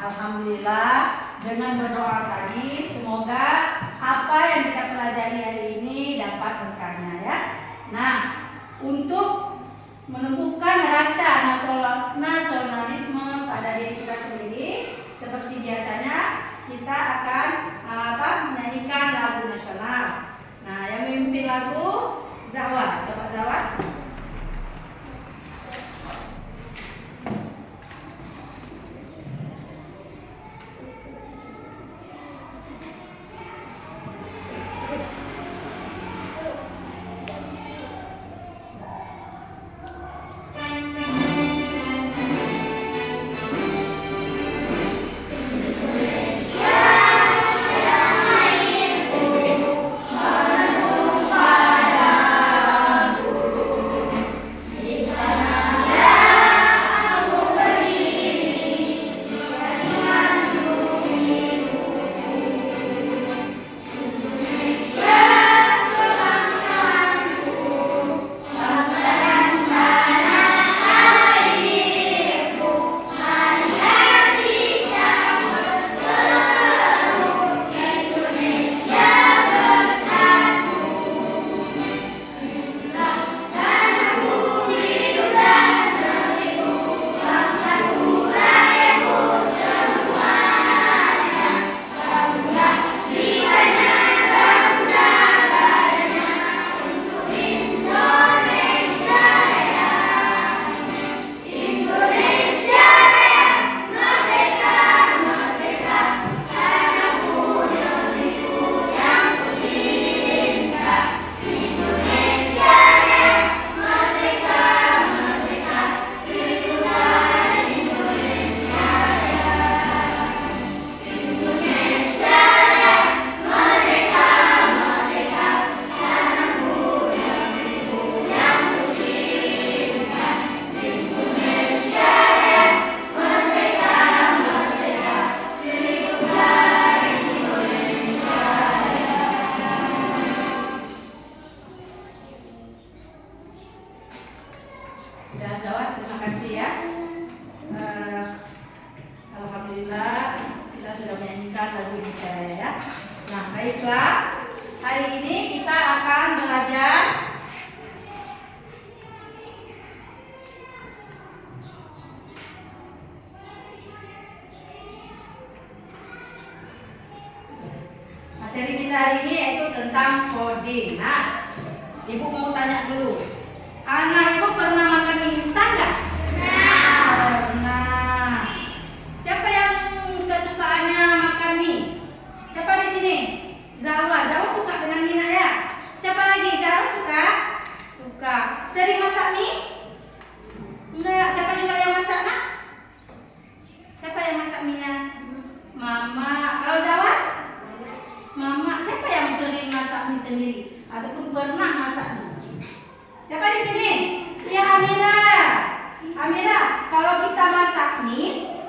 Alhamdulillah, dengan berdoa tadi semoga apa yang kita pelajari hari ini dapat berkahnya ya. Nah, untuk menumbuhkan rasa nasionalisme pada diri kita sendiri, seperti biasanya kita akan menyanyikan lagu nasional. Nah, yang memimpin lagu Zawad. Coba Zawad. Sudah Zawad, terima kasih ya. Alhamdulillah kita sudah menyanyikan lagu Indonesia Raya ya. Nah, baiklah. Hari ini kita akan belajar materi kita hari ini yaitu tentang coding. Nah, Ibu mau tanya dulu. Anak Ibu pernah makan mie instan nggak? Pernah. Siapa yang kesukaannya makan mie? Siapa di sini? Zawa suka dengan mie ya? Siapa lagi? Syarul suka? Suka. Sering masak mie? Enggak. Siapa juga yang masak nak? Siapa yang masak mie-nya? Mama. Kalau Zawa? Mama. Siapa yang sering masak mie sendiri? Ataupun pernah masak mie? Siapa di sini? Ya, Amira. Amira, kalau kita masak mie,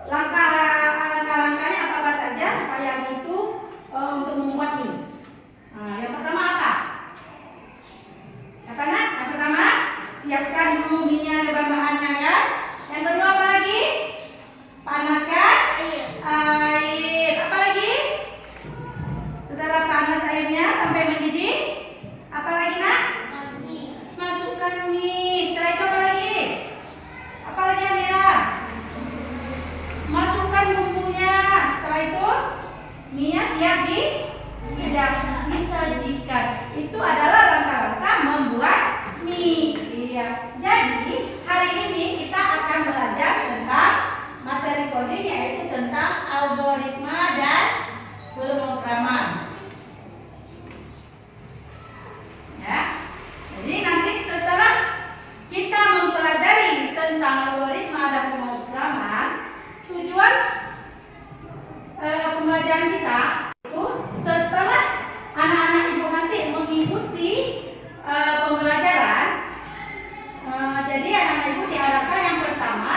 langkah-langkahnya apa saja supaya mie itu untuk membuat mie? Nah, yang pertama apa? Apa nak? Yang pertama, siapkan dulu mie-nya dan bahannya kan? Yang kedua apa lagi? Panaskan air. Apa lagi? Setelah panas airnya sampai mendidih, apa lagi nak? Masukkan mie. Setelah itu apa lagi? Apa lagi Amira? Masukkan bumbunya. Setelah itu mie-nya siap disajikan. Itu adalah langkah-langkah membuat mie. Iya. Jadi hari ini kita akan belajar tentang materi coding, yaitu tentang algoritma dan pemrograman. Ya. Jadi nanti setelah kita mempelajari tentang algoritma dan pemrograman, tujuan pembelajaran kita itu setelah anak-anak Ibu nanti mengikuti pembelajaran, jadi anak-anak Ibu diharapkan yang pertama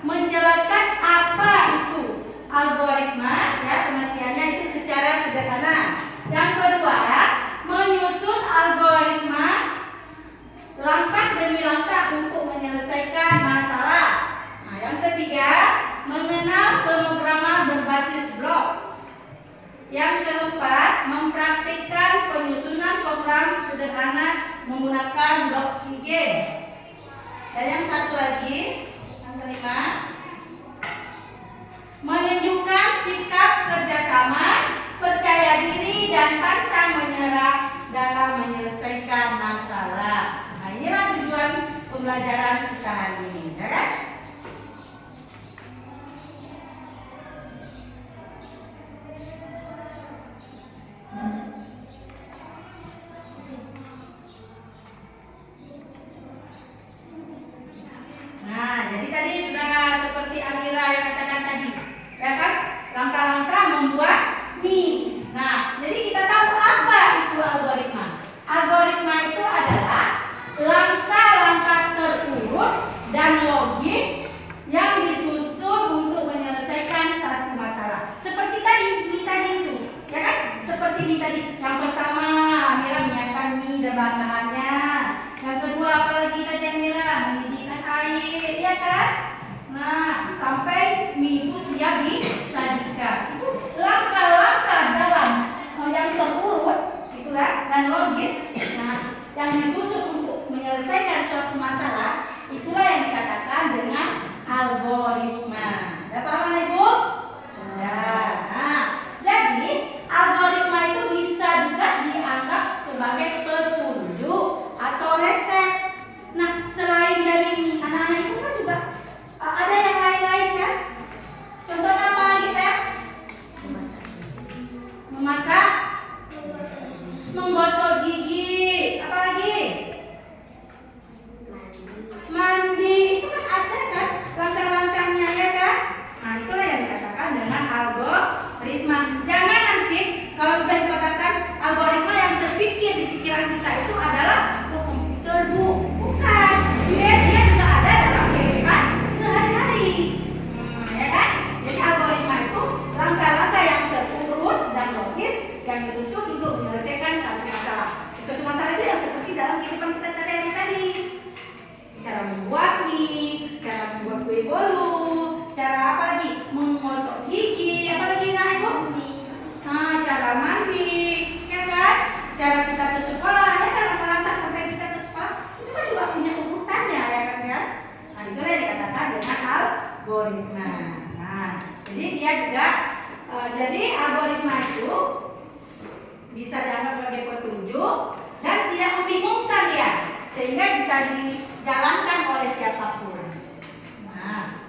menjelaskan apa itu algoritma, ya pengertiannya itu secara sederhana. Yang kedua, menyusun algoritma langkah demi langkah untuk menyelesaikan masalah. Nah, yang ketiga, mengenal sederhana menggunakan box game. Dan yang satu lagi, yang kelima, menunjukkan sikap kerjasama, percaya diri, dan pantang menyerah dalam menyelesaikan masalah. Nah, inilah tujuan pembelajaran kita hari ini, ya kan? Nah, jadi tadi sudah seperti Amira yang katakan tadi, ya kan? Langkah-langkah membuat mie. Nah, jadi kita tahu apa itu algoritma. Algoritma itu adalah langkah-langkah terurut dan logis yang disusun untuk menyelesaikan satu masalah. Seperti tadi, mie tadi itu, ya kan? Seperti mie tadi. Yang pertama, Amira menyiapkan mie dan bahan-bahannya. Yang kedua, apalagi tadi Amira mendidihkan air, ya kan? Nah, sampai mie itu siap disajikan. Itu langkah-langkah dalam yang terurut, itulah dan logis. Nah, yang disusun untuk menyelesaikan suatu masalah, itulah yang dikatakan dengan algoritma. Ada paham Ibu? Ya. Nah, jadi algoritma itu bisa juga dianggap sebagai petunjuk atau resep. Nah, selain dari mie, anak-anak itu kan juga ada yang lain-lain kan? Contohnya apa lagi, Sep? Memasak, menggosok gigi, apa lagi? Mandi, itu kan ada kan langkah-langkahnya, ya kan? Nah, itulah yang dikatakan dengan algoritma. Jangan nanti kalau sudah dikatakan algoritma yang terpikir di pikiran kita itu adalah komputer, Bu. Bukan. Dia juga ada dalam kehidupan sehari-hari. Ya kan? Jadi algoritma itu langkah-langkah yang terurut dan logis yang disusun untuk menyelesaikan satu masalah. Suatu masalah itu yang seperti dalam kehidupan kita sehari-hari tadi. Cara membuat mie, cara membuat kue bolu, cara apa lagi? Menggosok gigi, apa lagi nah Ibu? Nah, cara mandi, ya kan? Cara kita ke sekolah, ya kan? Langkah-langkah sampai kita ke sekolah itu kan juga punya urutannya, ya kan? Nah, itulah yang dikatakan dengan algoritma. Nah, jadi dia juga, jadi algoritma itu bisa dianggap sebagai petunjuk dan tidak membingungkan ya, sehingga bisa dijalankan oleh siapapun. Nah,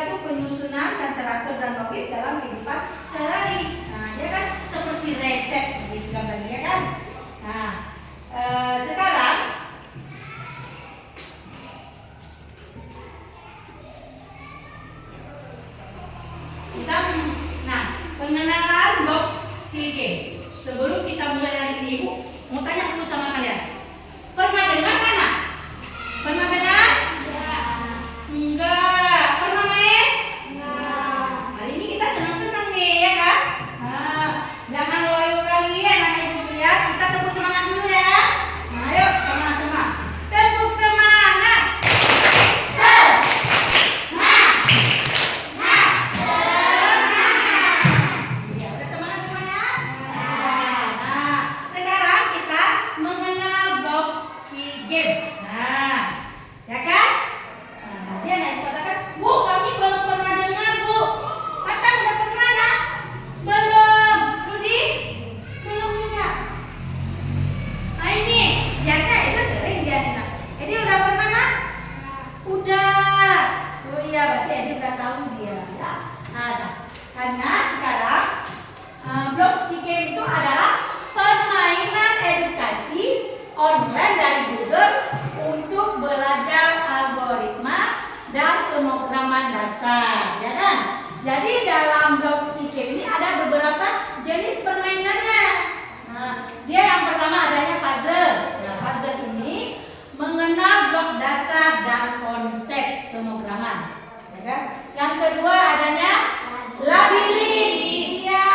itu penyusunan yang teratur dan logis dalam kehidupan sehari-hari. Nah, dia kan seperti resep seperti itu kan tadi ya kan. Nah, sekarang kita pengenalan blok TG. Sebelum kita mulai hari ini, Ibu mau tanya dulu sama kalian. Pernah dengar kan? Pernah dengar? Ya. Enggak. Pernah main? Enggak. Hari ini kita senang-senang nih ya kan? Nah, jangan loyo kalian anak ibu lihat. Kita tepuk semangat dulu ya. Nah, ayo sama-sama. Tepuk semangat. Online dari Google untuk belajar algoritma dan pemrograman dasar, ya kan? Jadi dalam blok Skicam ini ada beberapa jenis permainannya. Nah, dia yang pertama adanya puzzle. Nah, puzzle ini mengenal blok dasar dan konsep pemrograman, ya kan? Yang kedua adanya labirin. Iya.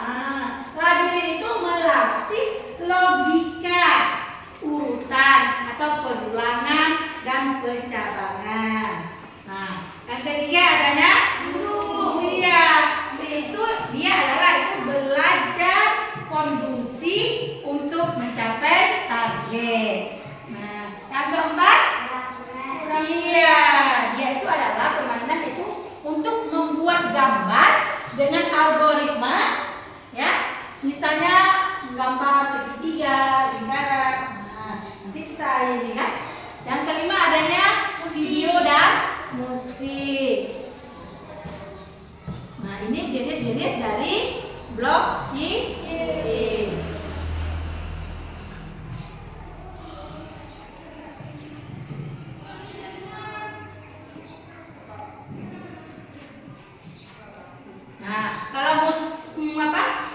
Nah, labirin itu melatih logika, urutan atau perulangan dan pencabangan. Nah, yang ketiga adanya guru. Iya, itu dia adalah belajar kondusi untuk mencapai target. Nah, yang keempat, iya, dia itu adalah permainan itu untuk membuat gambar dengan algoritma, ya. Misalnya gambar segitiga, lingkaran. Nanti kita lihat. Yang kelima adanya video dan musik. Nah, ini jenis-jenis dari blok Skicam. Nah, kalau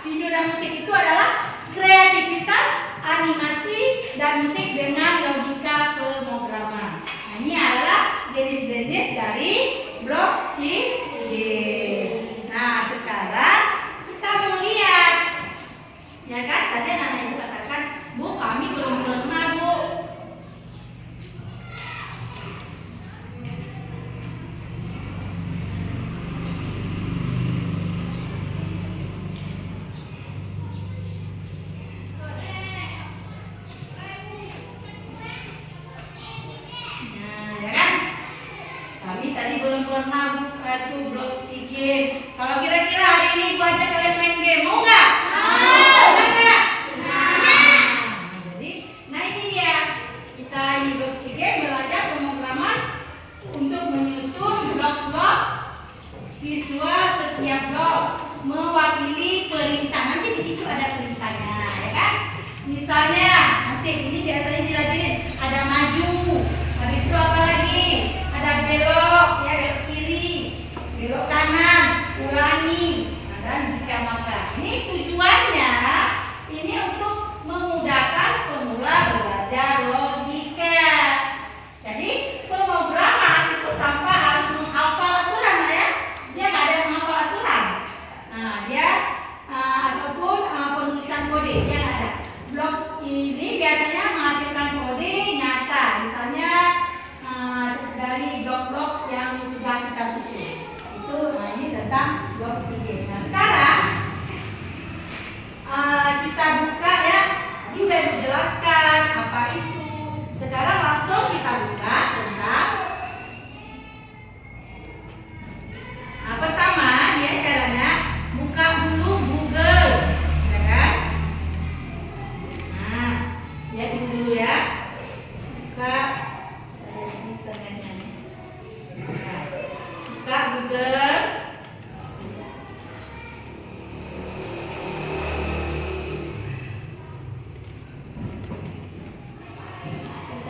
video dan musik itu adalah kreativitas animasi dan musik dengan logika pemrograman. Nah, ini adalah jenis-jenis dari blok Skicam. Nah, sekarang kita mau lihat, ya kan? Tadi anak ibu katakan, Bu, kami belum pernah, Bu. Tadi belum pernah itu blok Skicam. Kalau kira-kira hari ini gua ajak kalian main game, mau nggak? Mau. Nggak? Jadi, ini dia. Kita di blok Skicam belajar pemrograman untuk menyusun blok-blok visual setiap blok mewakili perintah. Nanti di situ ada perintahnya, ya kan? Misalnya, nanti ini biasanya dilajarin ada maju, habis itu apa lagi? Ada belok, ya belok kiri, belok kanan, ulangi, dan jika maka. Ini tujuannya ini untuk memudahkan pemula belajar logika. Jadi pemrograman itu tanpa harus menghafal aturan, ya. Dia nggak ada menghafal aturan. Nah, dia ataupun penulisan kode dia ada. Blok ini biasanya menghasilkan kode nyata, misalnya dari blok-blok yang sudah kita susun. Itu ini tentang blok Skicam. Nah, sekarang kita buka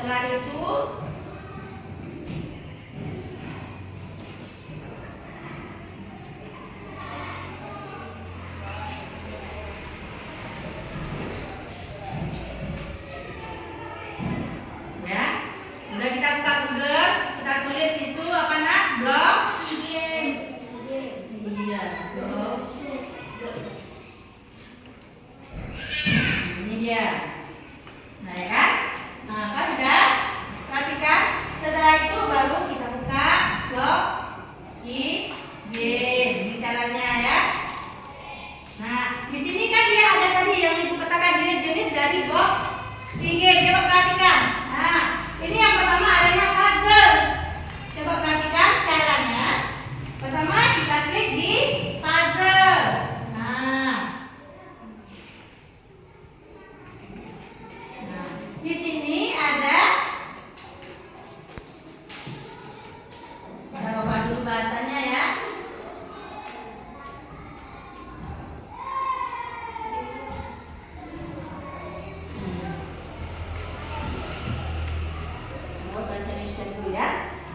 Setelah itu ya, udah kita buka Google, kita tulis itu apa nak? Blog. Iya, blog. Ini dia. Nah ya kan? Nah kan udah. Perhatikan. Setelah itu baru kita buka blog IG. Ini caranya ya. Nah di sini kan dia ada tadi yang ibu katakan jenis-jenis dari blog IG. Coba perhatikan. Nah ini yang pertama adanya puzzle. Coba perhatikan caranya. Pertama kita klik di puzzle. Nah di sini ada bapak dulu bahasanya ya. Buat bahasa Indonesia dulu ya.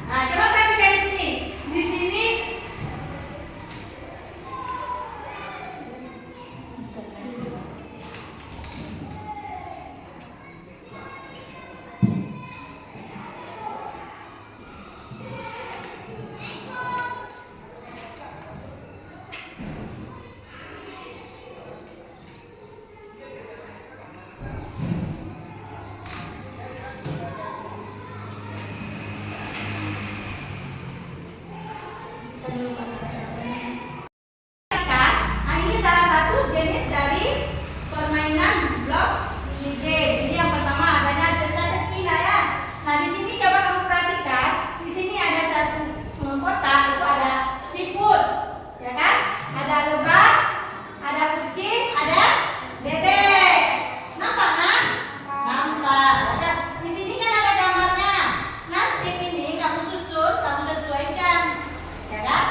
Nah, coba perhatikan di sini. Di sini nah ini salah satu jenis dari permainan blok IG. Jadi yang pertama adanya teka-teki lah ya. Nah di sini coba kamu perhatikan, di sini ada satu kotak itu ada siput, ya kan? Ada lebah, ada kucing, ada bebek. Nampak kan? Nampak. Ada di sini kan ada gambarnya. Nanti ini kamu susun, kamu sesuaikan, ya kan?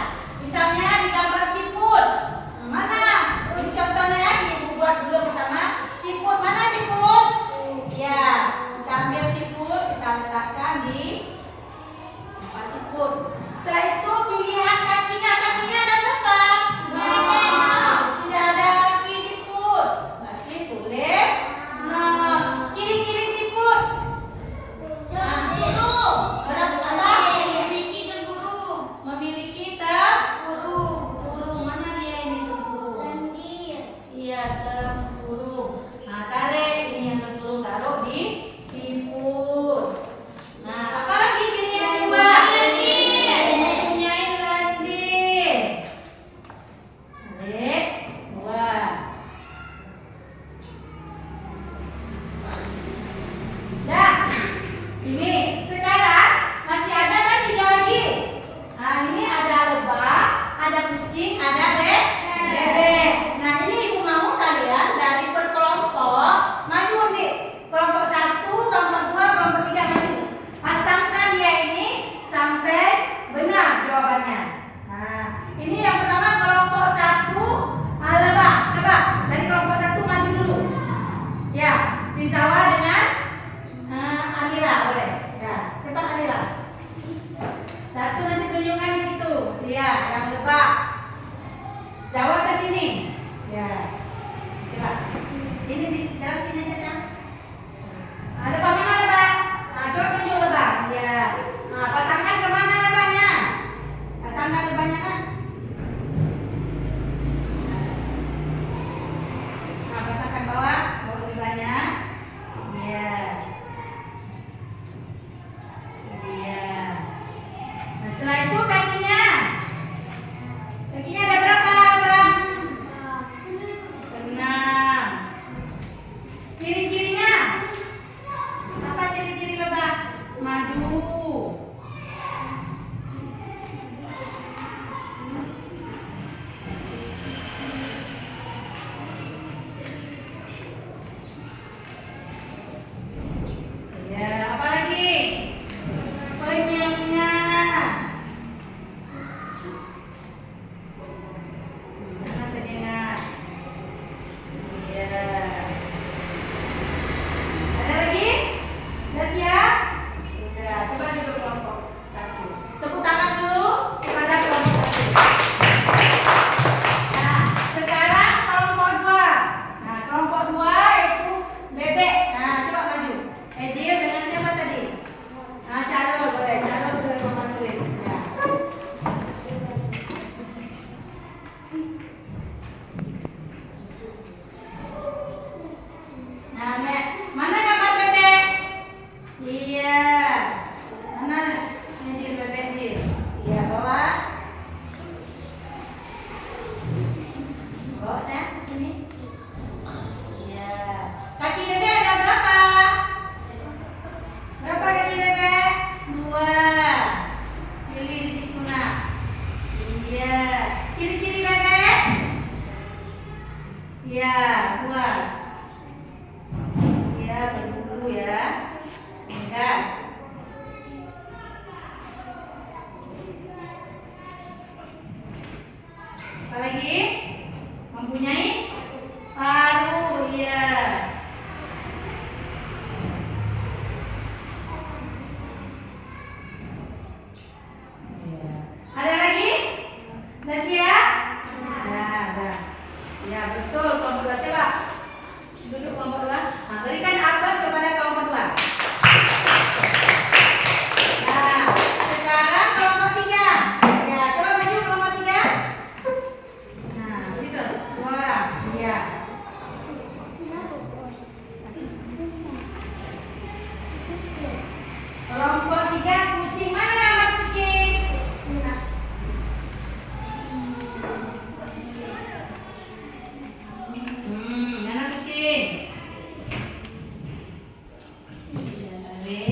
B,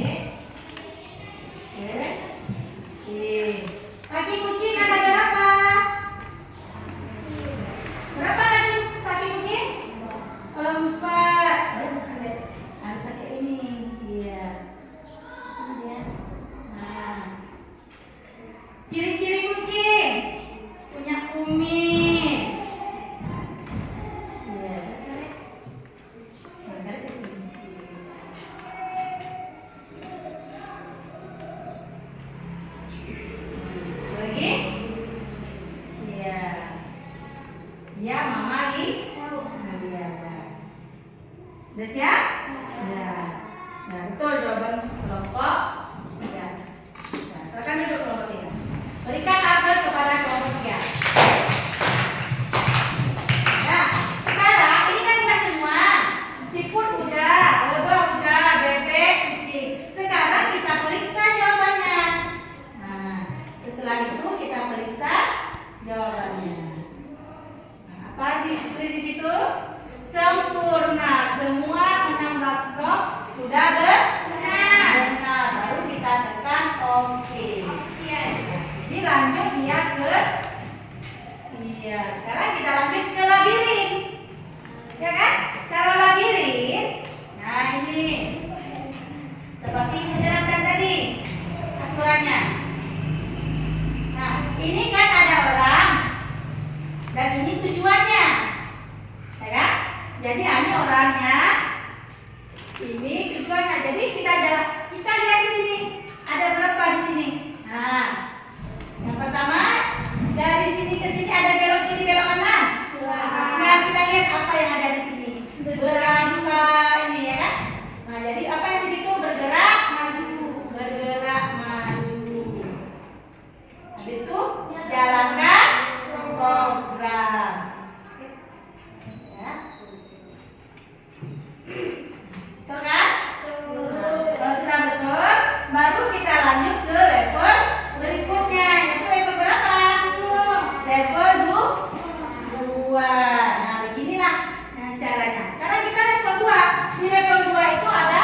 C. Kaki kucing ada berapa? Berapa kaki kucing? 4. Harus pakai ini. Iya. Nah. Ciri-ciri kucing. Punya kumis. Iya. Angkat ke sini. Lagi? Iya. Ya, mama lagi. Nah, iya. Udah siap? Ya. Nah, betul jawaban kelompok 3. Nah, silakan duduk kelompok 3. Berikan aplaus kepada kelompok 3. Nah, sekarang ini kan udah semua. Siput udah, lebah udah, bebek, kucing. Sekarang kita periksa jawabannya. Nah, setelah itu kita periksa jawabannya. Nah, apa ditulis di situ? Sempurna. Semua 16 blok sudah benar. Baru kita tekan oke. Jadi lanjut dia ke sekarang kita lanjut ke labirin. Ya kan? Kalau labirin, nah ini seperti menjelaskan tadi aturannya. Nah, ini kan ada orang dan ini tujuannya. Ya kan? Jadi ini orangnya, ini tujuannya. Jadi kita lihat di sini ada berapa di sini. Nah, yang pertama dari sini ke sini ada belok kiri belok kanan. Nah, kita lihat apa yang ada di sini. Berapa ini ya kan? Nah, jadi apa yang di situ bergerak maju. Habis itu jalankan program. Betul kan? Nah, kalau sudah betul, baru kita lanjut ke level berikutnya. Itu level berapa? Level 2. Nah, beginilah caranya. Sekarang kita level 2. Di level 2 itu ada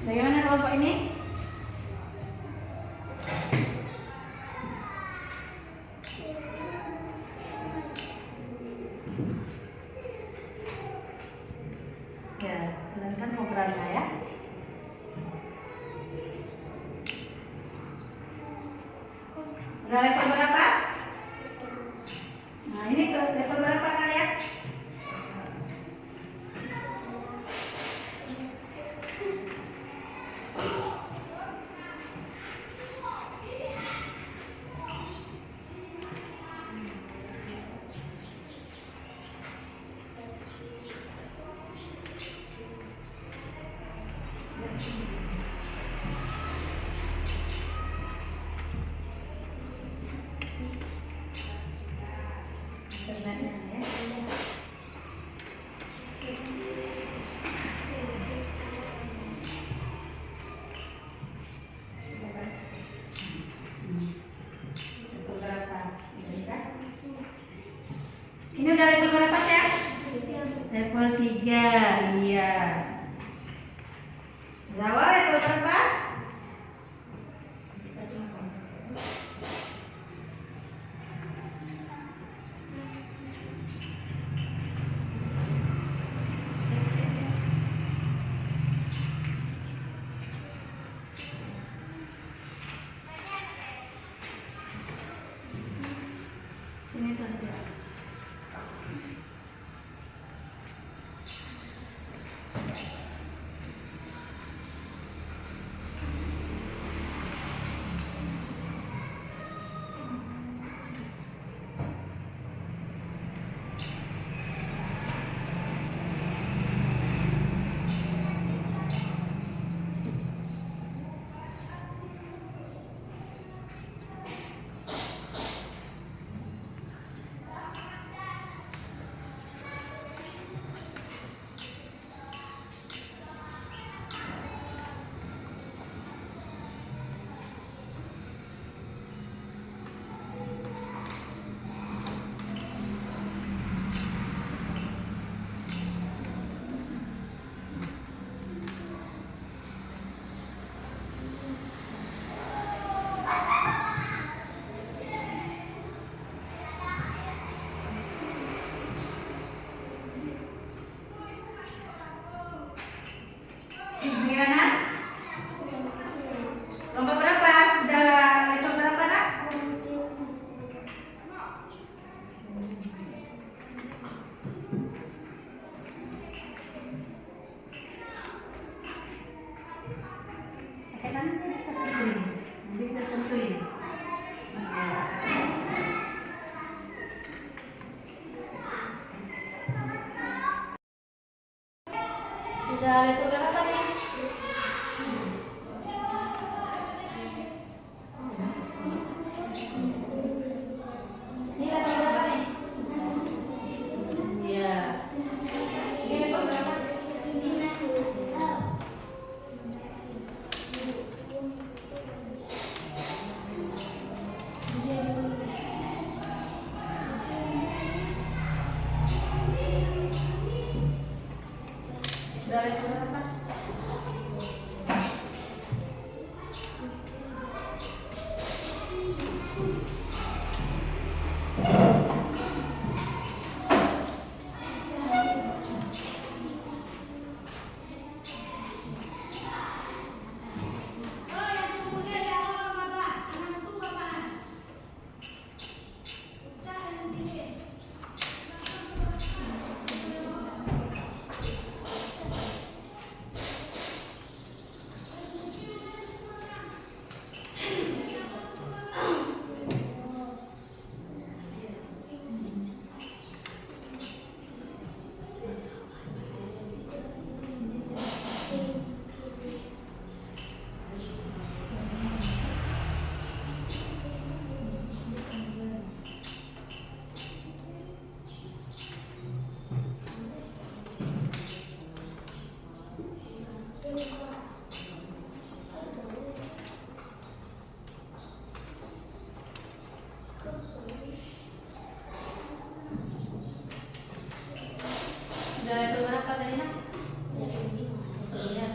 Bagaimana kelompok ini? Ya, jalankan programnya ya. Udah level berapa? Nah, ini level berapa kalian? Ini udah level berapa, Chef? Level 3, iya. Zawa level berapa? Sini terus ya. Gimana? Lomba berapa? Udah level berapa, Nak? Pakai tangan dia bisa sentuh ini. Nanti bisa sentuh ini. Udah level berapa nih? Ini level berapa nih? Iya. Ini level berapa? Udah level berapa? Udah level berapa tadi, Nak? Iya.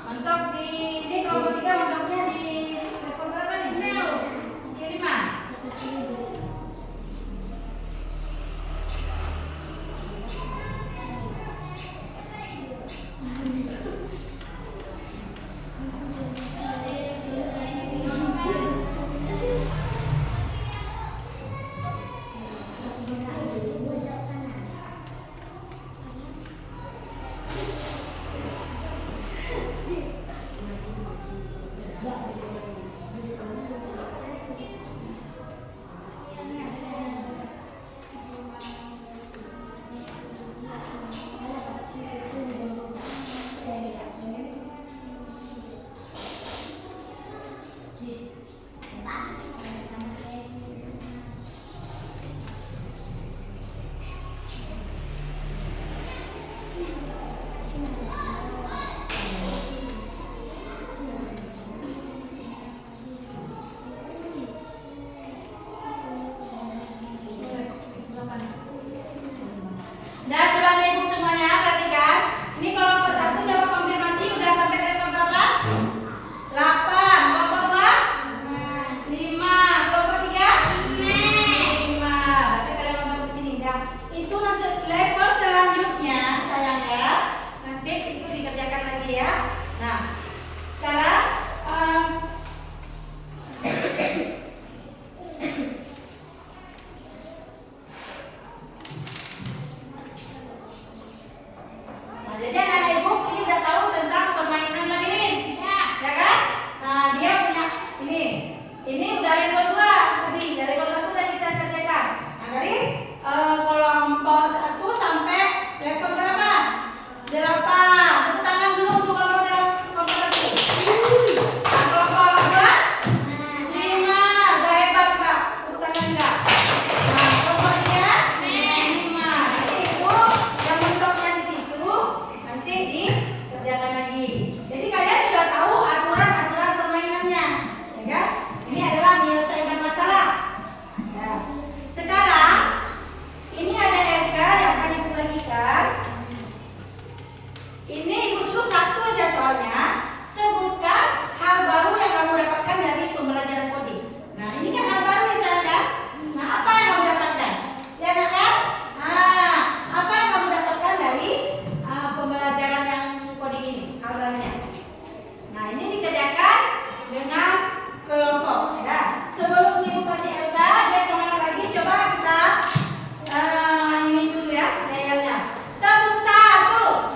Mentok di ini kelompok 3 mentoknya di level berapa nih? Masih 5. Nah, coba nih ibu semuanya perhatikan. Ini kelompok 1 coba konfirmasi udah sampai level berapa? 8. Kelompok 2? 5. Kelompok 3? 5. Berarti kalian nonton di sini ya. Itu nanti level selanjutnya sayang ya. Nanti itu dikerjakan lagi ya. Nah, sekarang jadi anak-anak ibu ini udah tahu tentang permainan labirin, ya kan? Nah dia punya ini udah level 2 tadi, dari level 1 udah kita kerjakan. Nah dari kelompok 1 sampai level berapa? 8. Tepuk tangan dulu untuk kelompok 1. Nah, kelompok 2? 5. Udah hebat Pak. Tepuk tangan enggak? Nah kelompok 3? 5. Nanti itu yang mentoknya di situ nanti dikerjakan lagi. Jadi kalian sudah tahu aturan-aturan permainannya, ya kan? Ini adalah menyelesaikan masalah. Ya. Sekarang ini ada RK yang akan ibu bagikan. Ini ibu suruh satu aja soalnya. Sebutkan hal baru yang kamu dapatkan dari pembelajaran coding. Nah ini kan hal baru ya sayang kan? Nah apa yang kamu dapatkan? Ya kan? Nah apa yang kamu dapatkan dari pembelajaran yang coding ini, hal barunya. Nah ini dikerjakan dengan kelompok ya. Sebelum ibu kasih LK dia semangat lagi, coba kita ini dulu ya layarnya. Tepuk 1,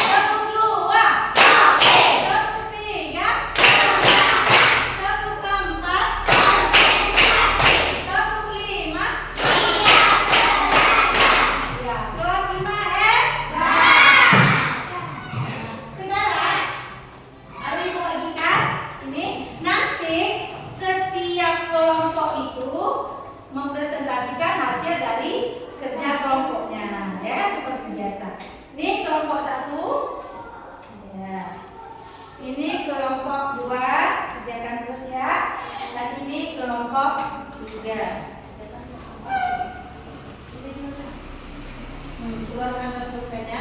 tepuk 2, tepuk 3, tepuk 4, tepuk 5. Ya kelas 5 Sekarang hari ibu bagikan ini nanti setiap kelompok itu mempresentasikan hasil dari kerja kelompoknya ya kan seperti biasa. Ini kelompok 1 ya. Ini kelompok 2 kerjakan terus ya. Dan ini kelompok 3. Keluarkan notebooknya.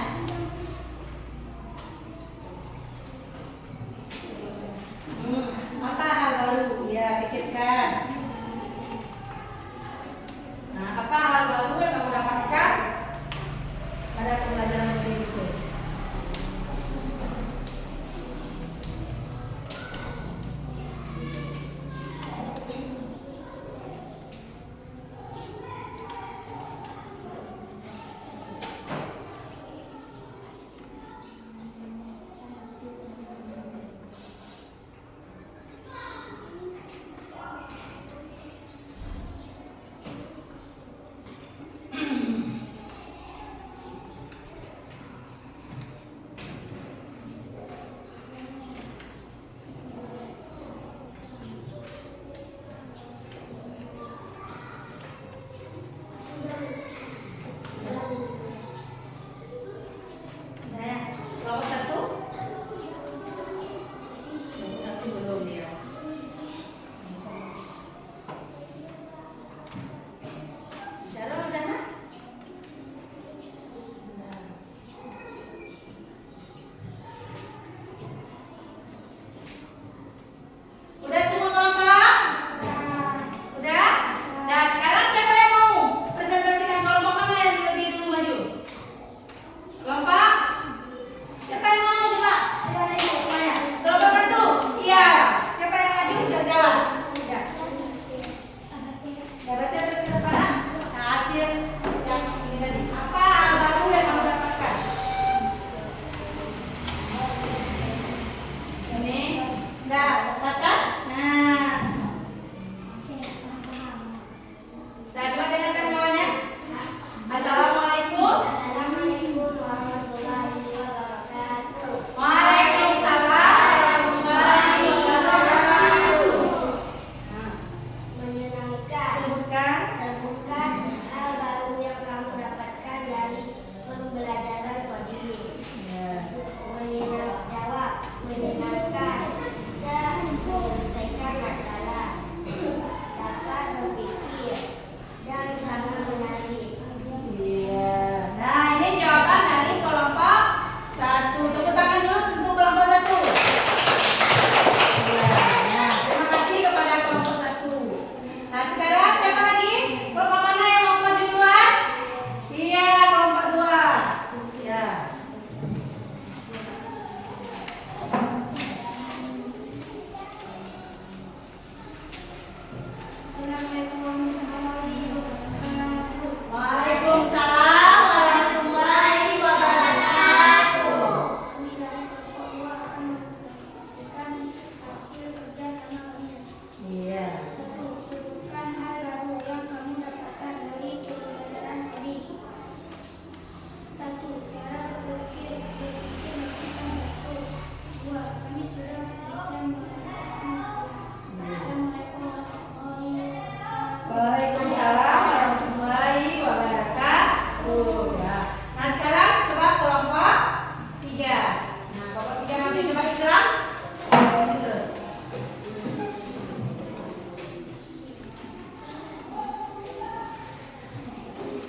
Apa hal baru? Ya, pikirkan. Nah, apa hal baru yang kamu dapatkan pada pembelajaran itu?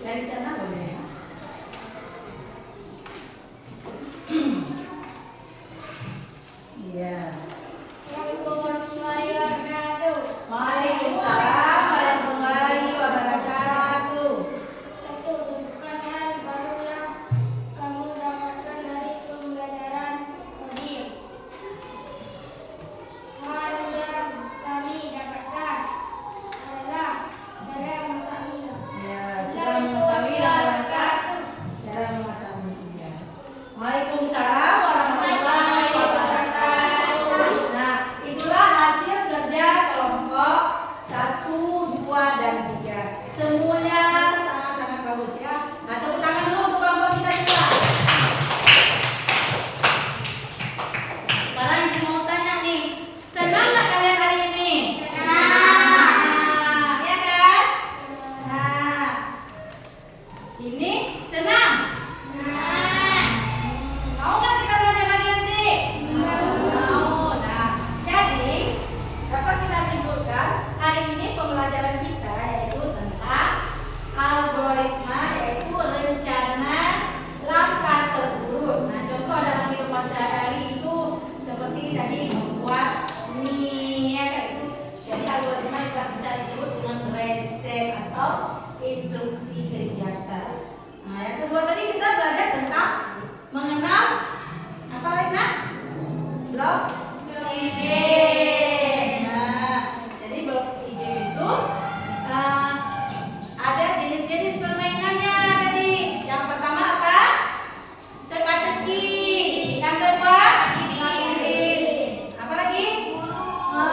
Dari sana boleh. Iya. Waalaikumsalam warahmatullahi wabarakatuh. Itu bukan hal baru yang kamu dapatkan dari pembelajaran kodim. Hal yang kami dapatkan adalah cara memasak mie. Ya, sudah mengetahui rangkaian cara memasak mie. Ya. Waalaikumsalam warahmatullahi wabarakatuh. Nah, itulah hasil kerja kelompok 1, 2, dan 3. Semuanya sangat-sangat bagus ya. Nah, tepuk tangan dulu untuk kelompok kita juga. Sekarang ibu mau tanya nih, senang nggak kalian hari ini? Senang. Ya kan? Nah, ini senang. Mau nggak kita belajar lagi nanti? Mau. Nah, jadi dapat kita simpulkan hari ini pembelajaran kita yaitu tentang algoritma, yaitu rencana langkah terburuk. Nah, contoh dalam kehidupan sehari-hari itu seperti tadi membuat mie, ya kayak itu. Jadi algoritma juga bisa disebut dengan resep atau instruksi kegiatan. Nah, yang kedua tadi kita belajar tentang mengenal apa lagi nak? Blok ide. Nah, jadi blok ide itu ada jenis-jenis permainannya tadi. Yang pertama apa? Teka-teki. Yang kedua labirin. Apa lagi?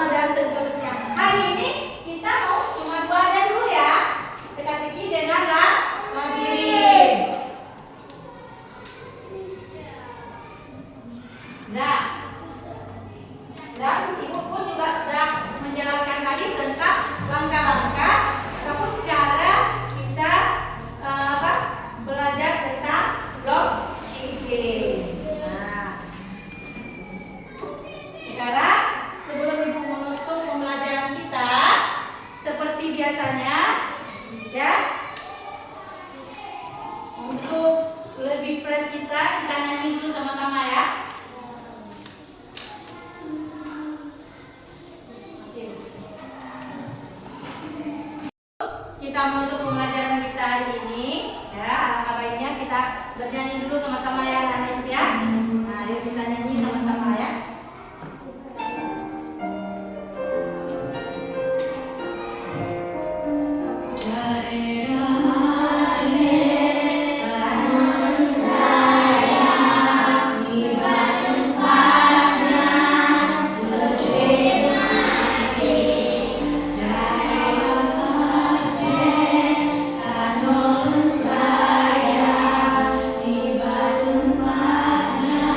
Dan seterusnya. Hari ini kita mau cuma 2 aja dulu ya. Teka-teki dengan labirin. Nah, dan ibu pun juga sudah menjelaskan tadi tentang langkah-langkah ataupun cara kita belajar tentang blok ide. Nah, sekarang sebelum ibu menutup pembelajaran kita, seperti biasanya, ya, untuk lebih fresh kita nyanyi dulu sama-sama ya. Kita menutup pembelajaran kita hari ini, ya. Alangkah baiknya kita bernyanyi dulu sama-sama ya, anak-anak ya. Nah, yuk kita nyanyi sama-sama ya. Saya di Bandung Barat.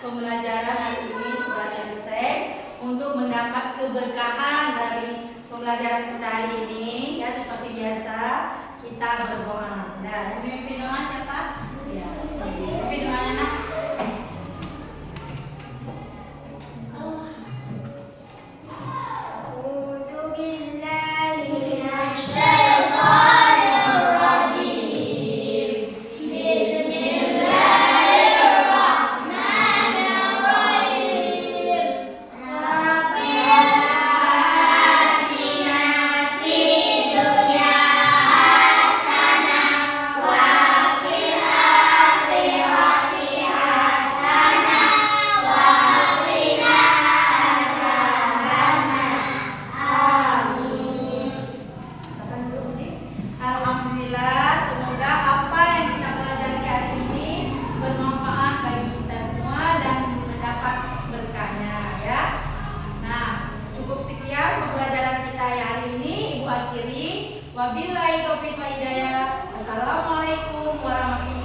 pembelajaran hari ini sudah selesai. Untuk mendapat keberkahan dari pembelajaran kita hari ini, ya seperti biasa kita berdoa. Nah, yang memimpin doa siapa? Ya, memimpin doanya nak. Alhamdulillah, semoga apa yang kita pelajari hari ini bermanfaat bagi kita semua dan mendapat berkahnya ya. Nah, cukup sekian pembelajaran kita hari ini. Ibu akhiri. Wabillahi taufiq wa hidayah. Wassalamualaikum warahmatullahi wabarakatuh.